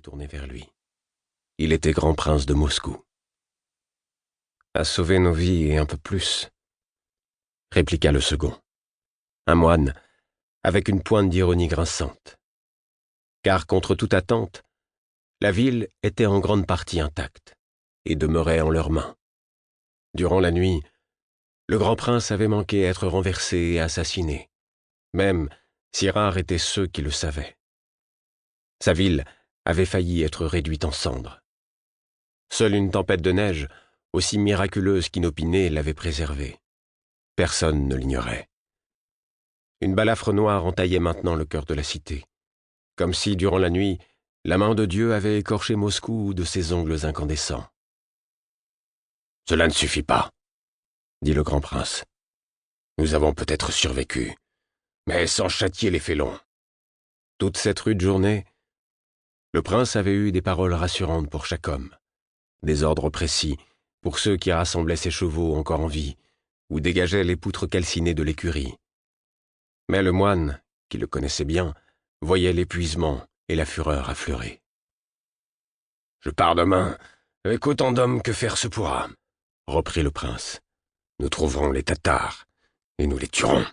était tourné vers lui. Il était grand prince de Moscou. « A sauvé nos vies et un peu plus », répliqua le second, un moine avec une pointe d'ironie grinçante. Car contre toute attente, la ville était en grande partie intacte et demeurait en leurs mains. Durant la nuit, le grand prince avait manqué être renversé et assassiné, même si rares étaient ceux qui le savaient. Sa ville avait failli être réduite en cendres. Seule une tempête de neige, aussi miraculeuse qu'inopinée, l'avait préservé. Personne ne l'ignorait. Une balafre noire entaillait maintenant le cœur de la cité, comme si, durant la nuit, la main de Dieu avait écorché Moscou de ses ongles incandescents. « Cela ne suffit pas, » dit le grand prince. « Nous avons peut-être survécu, mais sans châtier les félons. » Toute cette rude journée, le prince avait eu des paroles rassurantes pour chaque homme, des ordres précis pour ceux qui rassemblaient ses chevaux encore en vie ou dégageaient les poutres calcinées de l'écurie. Mais le moine, qui le connaissait bien, voyait l'épuisement et la fureur affleurer. « Je pars demain avec autant d'hommes que faire se pourra, » reprit le prince. « Nous trouverons les Tatars et nous les tuerons. »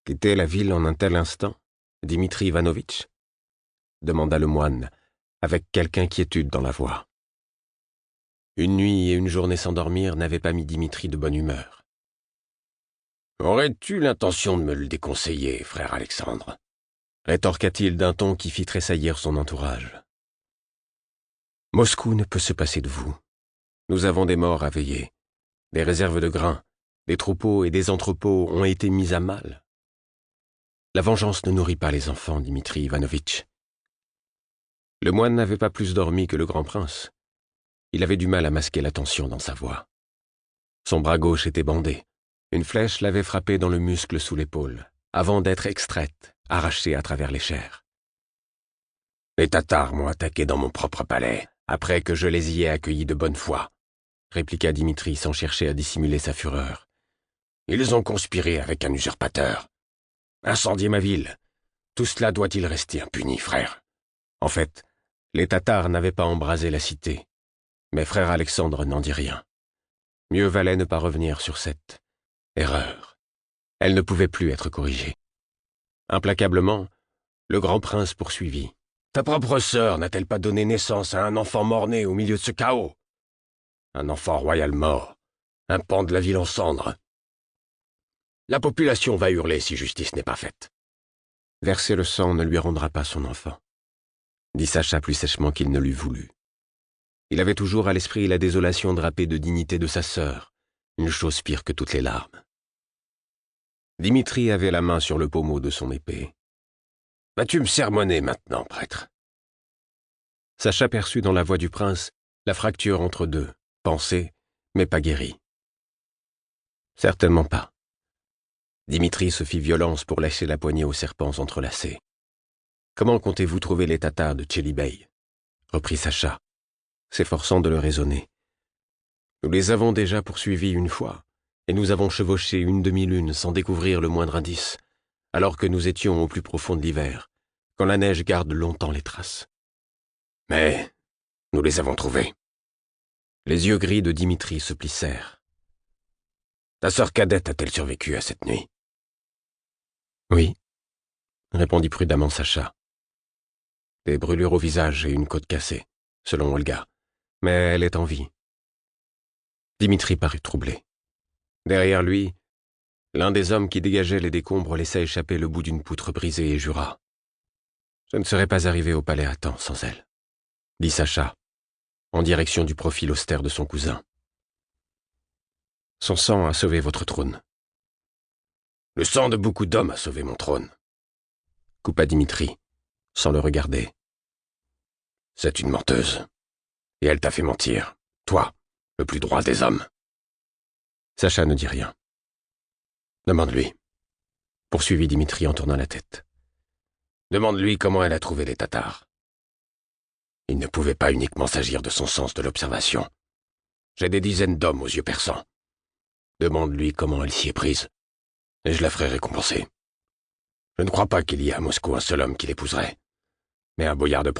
Quitter la ville en un tel instant, Dimitri Ivanovitch ? Demanda le moine, avec quelque inquiétude dans la voix. Une nuit et une journée sans dormir n'avaient pas mis Dimitri de bonne humeur. « Aurais-tu l'intention de me le déconseiller, frère Alexandre ?» rétorqua-t-il d'un ton qui fit tressaillir son entourage. « Moscou ne peut se passer de vous. Nous avons des morts à veiller. Des réserves de grains, des troupeaux et des entrepôts ont été mis à mal. La vengeance ne nourrit pas les enfants, Dimitri Ivanovitch. » Le moine n'avait pas plus dormi que le grand prince. Il avait du mal à masquer la tension dans sa voix. Son bras gauche était bandé. Une flèche l'avait frappé dans le muscle sous l'épaule, avant d'être extraite, arrachée à travers les chairs. « Les Tatars m'ont attaqué dans mon propre palais, après que je les y ai accueillis de bonne foi, » répliqua Dimitri sans chercher à dissimuler sa fureur. « Ils ont conspiré avec un usurpateur. Incendier ma ville. Tout cela doit-il rester impuni, frère ? » En fait, les Tatars n'avaient pas embrasé la cité, mais frère Alexandre n'en dit rien. Mieux valait ne pas revenir sur cette erreur. Elle ne pouvait plus être corrigée. Implacablement, le grand prince poursuivit. « Ta propre sœur n'a-t-elle pas donné naissance à un enfant mort-né au milieu de ce chaos ? Un enfant royal mort, un pan de la ville en cendres. La population va hurler si justice n'est pas faite. Verser le sang ne lui rendra pas son enfant, » dit Sacha plus sèchement qu'il ne l'eût voulu. Il avait toujours à l'esprit la désolation drapée de dignité de sa sœur, une chose pire que toutes les larmes. Dimitri avait la main sur le pommeau de son épée. « Vas-tu me sermonner maintenant, prêtre ?» Sacha perçut dans la voix du prince la fracture entre deux, pensée, mais pas guérie. « Certainement pas. » Dimitri se fit violence pour lâcher la poignée aux serpents entrelacés. « Comment comptez-vous trouver les Tatars de Tchelibey ?» reprit Sacha, s'efforçant de le raisonner. « Nous les avons déjà poursuivis une fois, et nous avons chevauché une demi-lune sans découvrir le moindre indice, alors que nous étions au plus profond de l'hiver, quand la neige garde longtemps les traces. Mais nous les avons trouvés. » Les yeux gris de Dimitri se plissèrent. « Ta sœur cadette a-t-elle survécu à cette nuit ?»« Oui, » répondit prudemment Sacha. « Des brûlures au visage et une côte cassée, selon Olga, mais elle est en vie. » Dimitri parut troublé. Derrière lui, l'un des hommes qui dégageaient les décombres laissa échapper le bout d'une poutre brisée et jura. « Je ne serais pas arrivé au palais à temps sans elle, » dit Sacha, en direction du profil austère de son cousin. « Son sang a sauvé votre trône. »« Le sang de beaucoup d'hommes a sauvé mon trône, » coupa Dimitri, sans le regarder. « C'est une menteuse, et elle t'a fait mentir, toi, le plus droit des hommes. » Sacha ne dit rien. « Demande-lui, » poursuivit Dimitri en tournant la tête. « Demande-lui comment elle a trouvé les Tatars. Il ne pouvait pas uniquement s'agir de son sens de l'observation. J'ai des dizaines d'hommes aux yeux perçants. Demande-lui comment elle s'y est prise, et je la ferai récompenser. Je ne crois pas qu'il y ait à Moscou un seul homme qui l'épouserait, mais un boyard de